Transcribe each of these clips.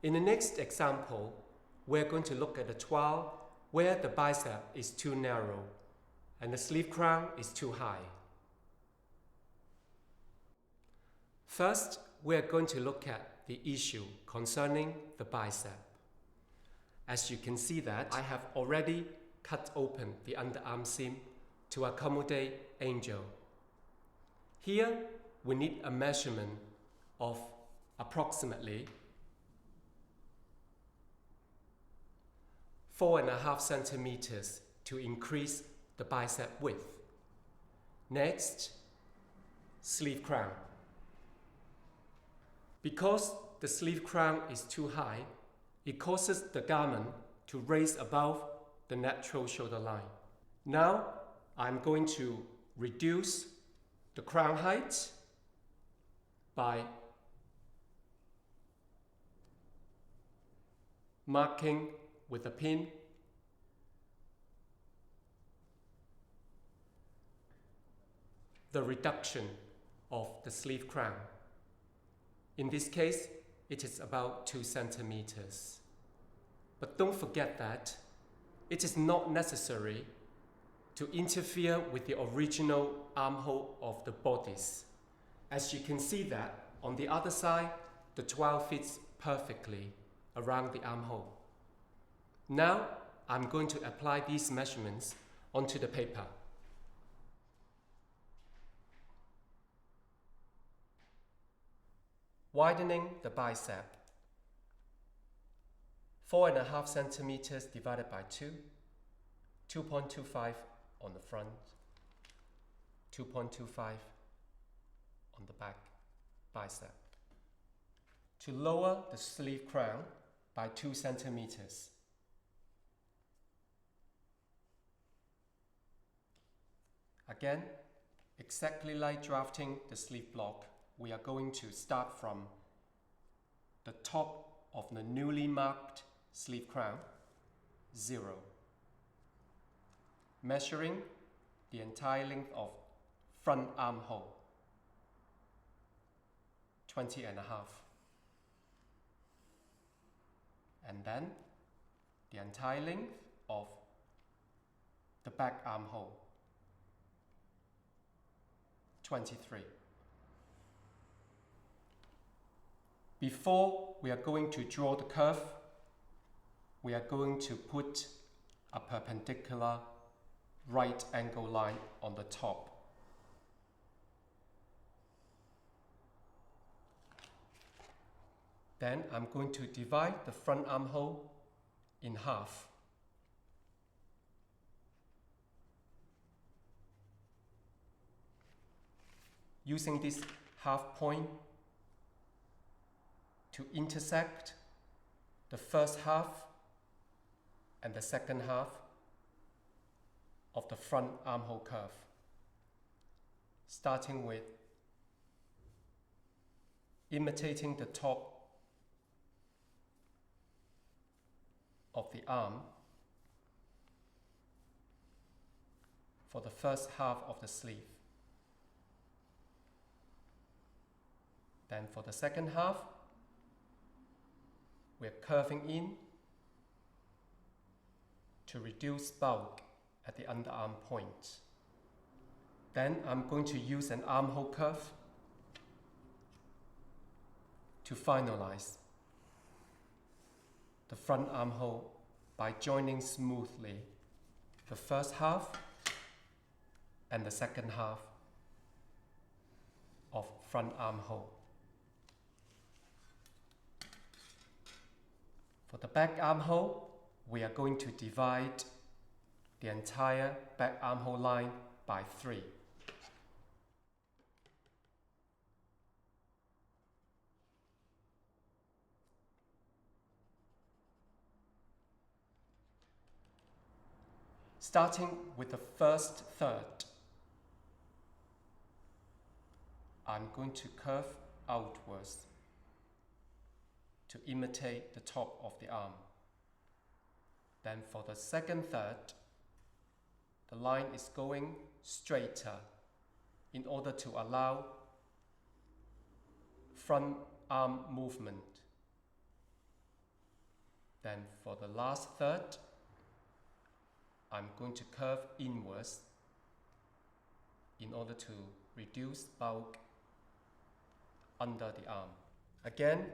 In the next example, we're going to look at a trial where the bicep is too narrow and the sleeve crown is too high. First, we're going to look at the issue concerning the bicep. As you can see that I have already cut open the underarm seam to accommodate Angel. Here, we need a measurement of approximately 4.5 centimeters to increase the bicep width. Next, sleeve crown. Because the sleeve crown is too high, it causes the garment to raise above the natural shoulder line. Now, I'm going to reduce the crown height by marking with a pin the reduction of the sleeve crown. In this case, it is about 2 centimeters. But don't forget that it is not necessary to interfere with the original armhole of the bodice. As you can see that on the other side, the towel fits perfectly around the armhole. Now, I'm going to apply these measurements onto the paper. Widening the bicep. 4.5 centimeters divided by 2, 2.25 on the front, 2.25 on the back bicep. To lower the sleeve crown by 2 centimeters. Again, exactly like drafting the sleeve block, we are going to start from the top of the newly marked sleeve crown, 0. Measuring the entire length of front armhole, 20.5. And then the entire length of the back armhole, 23. Before we are going to draw the curve, we are going to put a perpendicular right angle line on the top. Then I'm going to divide the front armhole in half. Using this half point to intersect the first half and the second half of the front armhole curve, starting with imitating the top of the arm for the first half of the sleeve. Then for the second half, we're curving in to reduce bulk at the underarm point. Then I'm going to use an armhole curve to finalize the front armhole by joining smoothly the first half and the second half of front armhole. For the back armhole, we are going to divide the entire back armhole line by 3. Starting with the first third, I'm going to curve outwards to imitate the top of the arm. Then for the second third, the line is going straighter in order to allow front arm movement. Then for the last third, I'm going to curve inwards in order to reduce bulk under the arm. Again,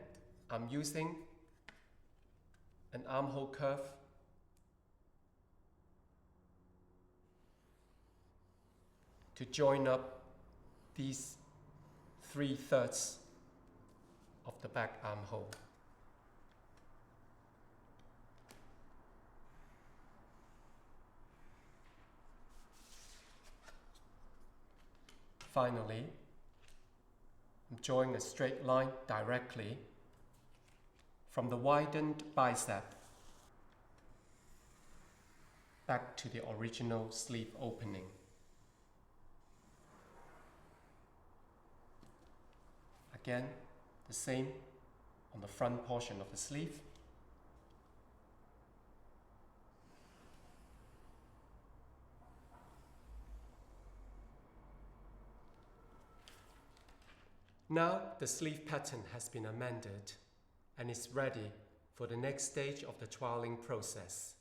I'm using an armhole curve to join up these 3/3 of the back armhole. Finally, I'm drawing a straight line directly from the widened bicep back to the original sleeve opening. Again, the same on the front portion of the sleeve. Now the sleeve pattern has been amended and is ready for the next stage of the toweling process.